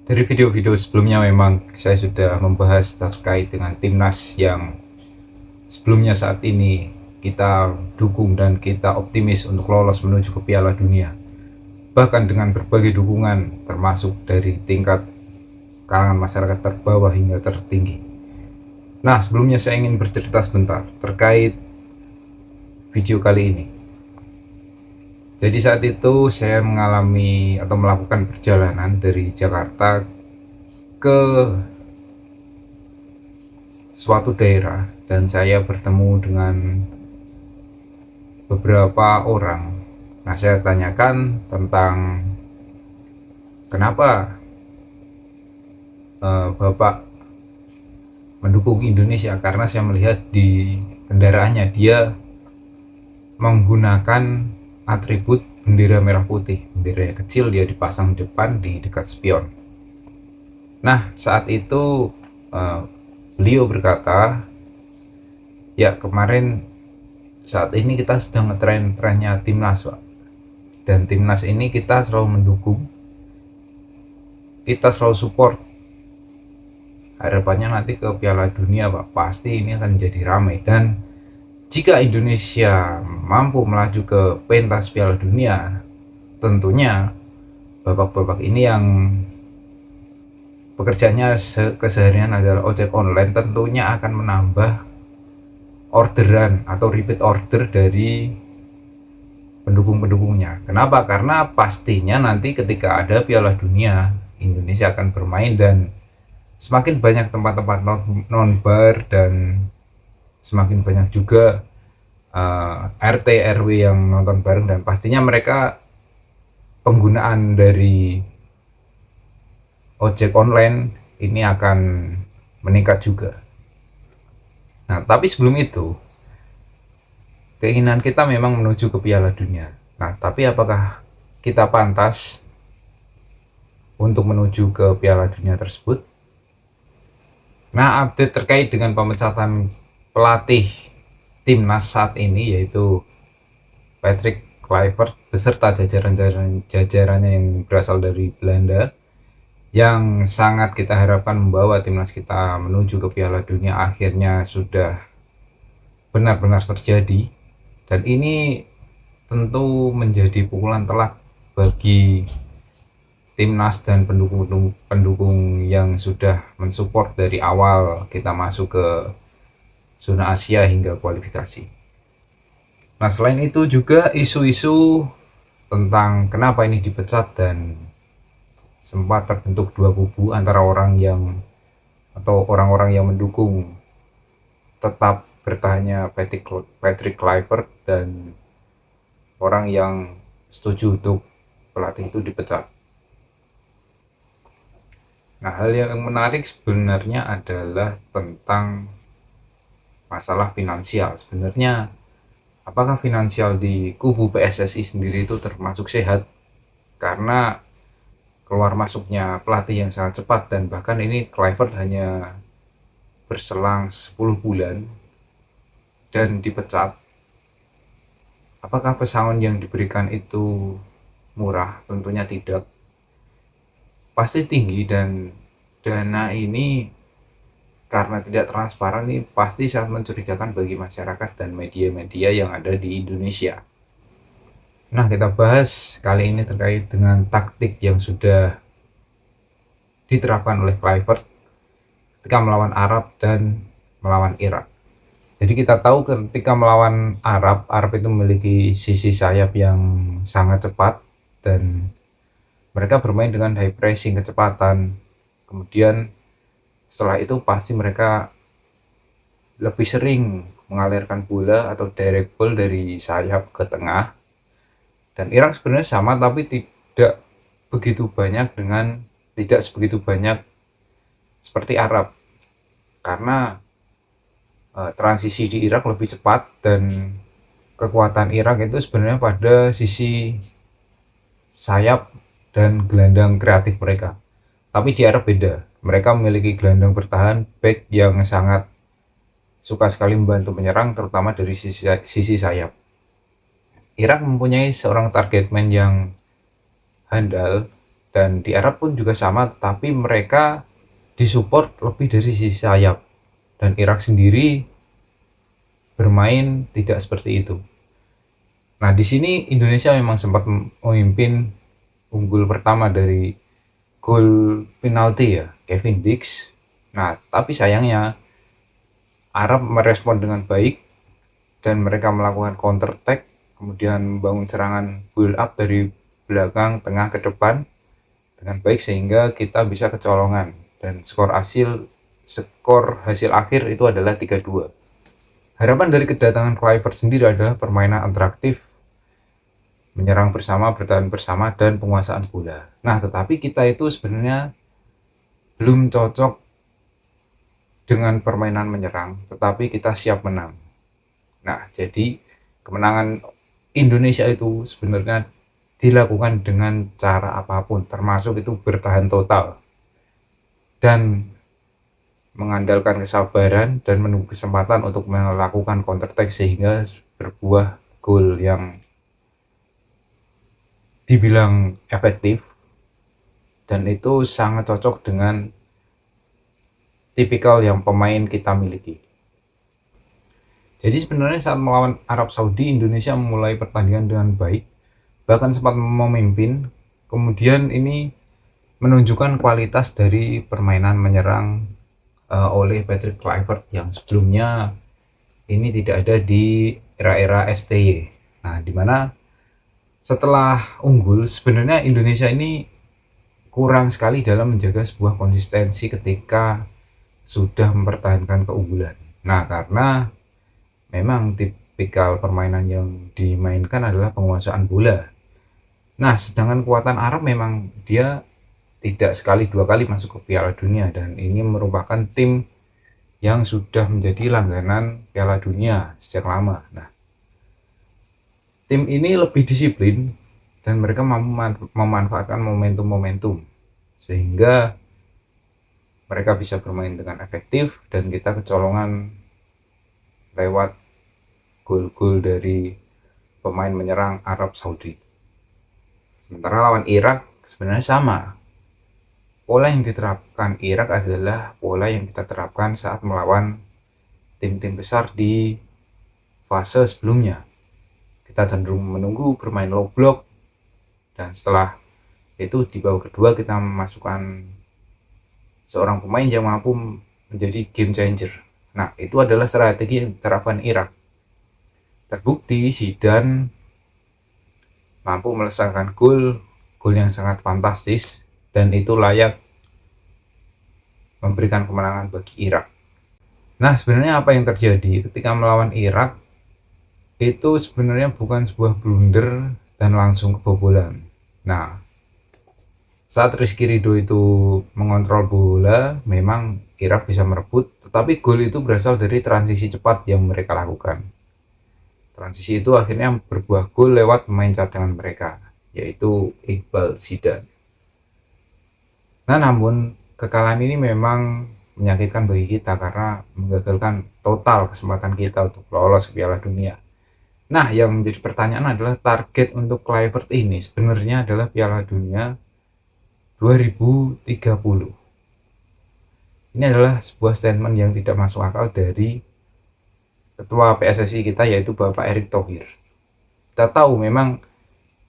Dari video-video sebelumnya memang saya sudah membahas terkait dengan timnas yang sebelumnya saat ini kita dukung dan kita optimis untuk lolos menuju ke Piala Dunia. Bahkan dengan berbagai dukungan termasuk dari tingkat kalangan masyarakat terbawah hingga tertinggi. Nah, sebelumnya saya ingin bercerita sebentar terkait video kali ini. Jadi saat itu saya mengalami atau melakukan perjalanan dari Jakarta ke suatu daerah dan saya bertemu dengan beberapa orang. Nah, saya tanyakan tentang kenapa Bapak mendukung Indonesia, karena saya melihat di kendaraannya dia menggunakan atribut bendera merah putih, bendera yang kecil dia dipasang di depan di dekat spion. Nah, saat itu beliau berkata, ya kemarin saat ini kita sedang ngetren-trennya timnas, Pak. Dan timnas ini kita selalu mendukung, kita selalu support. Harapannya nanti ke Piala Dunia, Pak, pasti ini akan jadi ramai. Dan jika Indonesia mampu melaju ke pentas Piala Dunia, tentunya babak-babak ini yang pekerjaannya keseharian adalah ojek online tentunya akan menambah orderan atau repeat order dari pendukung-pendukungnya. Kenapa? Karena pastinya nanti ketika ada Piala Dunia, Indonesia akan bermain dan semakin banyak tempat-tempat non-bar dan semakin banyak juga RT RW yang nonton bareng, dan pastinya mereka penggunaan dari ojek online ini akan meningkat juga. Nah, tapi sebelum itu keinginan kita memang menuju ke Piala Dunia. Nah, tapi apakah kita pantas untuk menuju ke Piala Dunia tersebut? Nah, update terkait dengan pemecatan pelatih timnas saat ini yaitu Patrick Kluivert beserta jajarannya yang berasal dari Belanda, yang sangat kita harapkan membawa timnas kita menuju ke Piala Dunia, akhirnya sudah benar-benar terjadi. Dan ini tentu menjadi pukulan telak bagi timnas dan pendukung yang sudah mensupport dari awal kita masuk ke zona Asia hingga kualifikasi. Nah, selain itu juga isu-isu tentang kenapa ini dipecat, dan sempat terbentuk dua kubu antara orang-orang yang mendukung tetap bertahannya Patrick Kluivert dan orang yang setuju untuk pelatih itu dipecat. Nah, hal yang menarik sebenarnya adalah tentang masalah finansial. Sebenarnya apakah finansial di kubu PSSI sendiri itu termasuk sehat? Karena keluar masuknya pelatih yang sangat cepat, dan bahkan ini Kluivert hanya berselang 10 bulan dan dipecat. Apakah pesangon yang diberikan itu murah? Tentunya tidak. Pasti tinggi, dan dana ini karena tidak transparan ini pasti sangat mencurigakan bagi masyarakat dan media-media yang ada di Indonesia. Nah, kita bahas kali ini terkait dengan taktik yang sudah diterapkan oleh Kluivert ketika melawan Arab dan melawan Irak. Jadi kita tahu ketika melawan Arab itu memiliki sisi sayap yang sangat cepat dan mereka bermain dengan high pressing, kecepatan. Kemudian setelah itu pasti mereka lebih sering mengalirkan bola atau direct ball dari sayap ke tengah. Dan Irak sebenarnya sama, tapi tidak sebegitu banyak seperti Arab, karena transisi di Irak lebih cepat dan kekuatan Irak itu sebenarnya pada sisi sayap dan gelandang kreatif mereka. Tapi di Arab beda, mereka memiliki gelandang bertahan back yang sangat suka sekali membantu menyerang, terutama dari sisi sayap. Irak mempunyai seorang target man yang handal, Dan di Arab pun juga sama, tetapi mereka disupport lebih dari sisi sayap. Dan Irak sendiri bermain tidak seperti itu. Nah, di sini Indonesia memang sempat memimpin, unggul pertama dari gol penalti ya, Kevin Dix. Nah, tapi sayangnya Arab merespon dengan baik dan mereka melakukan counter attack, kemudian membangun serangan build up dari belakang, tengah ke depan dengan baik sehingga kita bisa kecolongan, dan skor hasil akhir itu adalah 3-2. Harapan dari kedatangan Kluivert sendiri adalah permainan atraktif, menyerang bersama, bertahan bersama, dan penguasaan bola. Nah, tetapi kita itu sebenarnya belum cocok dengan permainan menyerang, tetapi kita siap menang. Nah, jadi kemenangan Indonesia itu sebenarnya dilakukan dengan cara apapun, termasuk itu bertahan total dan mengandalkan kesabaran dan menunggu kesempatan untuk melakukan counter attack sehingga berbuah gol yang dibilang efektif, dan itu sangat cocok dengan tipikal yang pemain kita miliki. Jadi sebenarnya saat melawan Arab Saudi, Indonesia memulai pertandingan dengan baik, bahkan sempat memimpin. Kemudian ini menunjukkan kualitas dari permainan menyerang oleh Patrick Kluivert yang sebelumnya ini tidak ada di era-era STY. Nah, dimana setelah unggul sebenarnya Indonesia ini kurang sekali dalam menjaga sebuah konsistensi ketika sudah mempertahankan keunggulan. Nah, karena memang tipikal permainan yang dimainkan adalah penguasaan bola. Nah, sedangkan kekuatan Arab memang dia tidak sekali dua kali masuk ke Piala Dunia, dan ini merupakan tim yang sudah menjadi langganan Piala Dunia sejak lama. Nah, tim ini lebih disiplin dan mereka mampu memanfaatkan momentum-momentum sehingga mereka bisa bermain dengan efektif dan kita kecolongan lewat gol-gol dari pemain menyerang Arab Saudi. Sementara lawan Irak sebenarnya sama. Pola yang diterapkan Irak adalah pola yang kita terapkan saat melawan tim-tim besar di fase sebelumnya. Kita cenderung menunggu, bermain low block, dan setelah itu di babak kedua kita memasukkan seorang pemain yang mampu menjadi game changer. Nah, itu adalah strategi yang diterapkan Irak. Terbukti Zidane mampu melesatkan gol yang sangat fantastis, dan itu layak memberikan kemenangan bagi Irak. Nah, sebenarnya apa yang terjadi ketika melawan Irak itu sebenarnya bukan sebuah blunder dan langsung kebobolan. Nah, saat Rizky Ridho itu mengontrol bola, memang Irak bisa merebut, tetapi gol itu berasal dari transisi cepat yang mereka lakukan. Transisi itu akhirnya berbuah gol lewat pemain cadangan mereka, yaitu Iqbal Zidane. Nah, namun kekalahan ini memang menyakitkan bagi kita karena menggagalkan total kesempatan kita untuk lolos ke Piala Dunia. Nah, yang menjadi pertanyaan adalah target untuk Kluivert ini sebenarnya adalah Piala Dunia 2030. Ini adalah sebuah statement yang tidak masuk akal dari Ketua PSSI kita, yaitu Bapak Erick Thohir. Kita tahu memang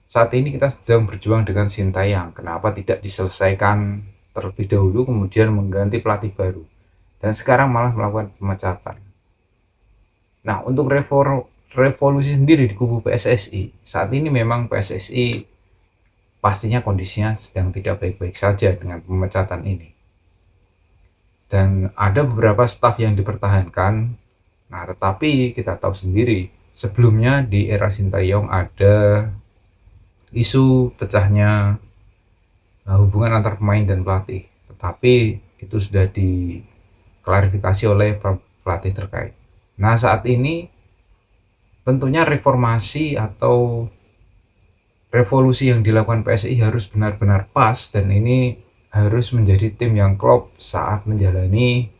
saat ini kita sedang berjuang dengan Sintayong. Kenapa tidak diselesaikan terlebih dahulu kemudian mengganti pelatih baru, dan sekarang malah melakukan pemecatan. Nah, untuk revolusi sendiri di kubu PSSI saat ini, memang PSSI pastinya kondisinya sedang tidak baik-baik saja dengan pemecatan ini, dan ada beberapa staf yang dipertahankan. Nah, tetapi kita tahu sendiri sebelumnya di era Sintayong ada isu pecahnya hubungan antar pemain dan pelatih, tetapi itu sudah diklarifikasi oleh pelatih terkait. Nah, saat ini tentunya reformasi atau revolusi yang dilakukan PSI harus benar-benar pas, dan ini harus menjadi tim yang klop saat menjalani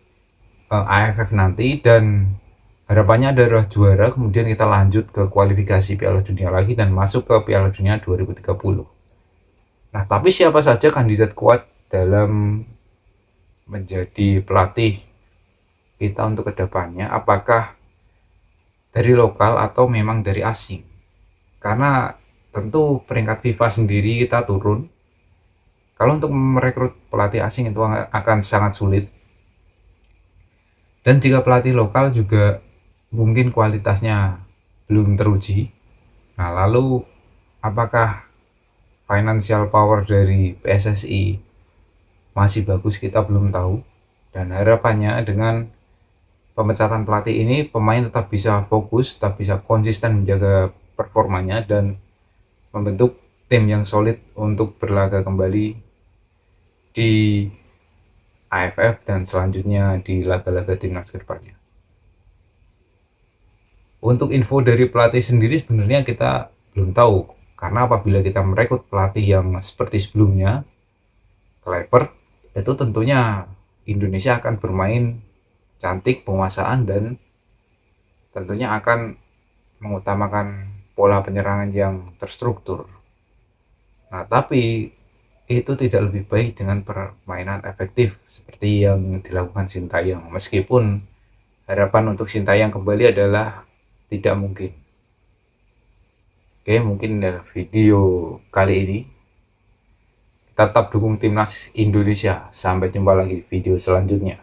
AFF nanti, dan harapannya adalah juara, kemudian kita lanjut ke kualifikasi Piala Dunia lagi dan masuk ke Piala Dunia 2030. Nah, tapi siapa saja kandidat kuat dalam menjadi pelatih kita untuk kedepannya? Apakah dari lokal atau memang dari asing? Karena tentu peringkat FIFA sendiri kita turun. Kalau untuk merekrut pelatih asing itu akan sangat sulit. Dan jika pelatih lokal juga mungkin kualitasnya belum teruji. Nah, lalu apakah financial power dari PSSI masih bagus, kita belum tahu. Dan harapannya dengan pemecatan pelatih ini, pemain tetap bisa fokus, tetap bisa konsisten menjaga performanya dan membentuk tim yang solid untuk berlaga kembali di AFF dan selanjutnya di laga-laga timnas kedepannya. Untuk info dari pelatih sendiri sebenarnya kita belum tahu, karena apabila kita merekrut pelatih yang seperti sebelumnya, Kluivert, itu tentunya Indonesia akan bermain cantik, penguasaan, dan tentunya akan mengutamakan pola penyerangan yang terstruktur. Nah, tapi itu tidak lebih baik dengan permainan efektif seperti yang dilakukan Sintayong. Meskipun harapan untuk Sintayong kembali adalah tidak mungkin. Oke, mungkin video kali ini. Tetap dukung timnas Indonesia. Sampai jumpa lagi di video selanjutnya.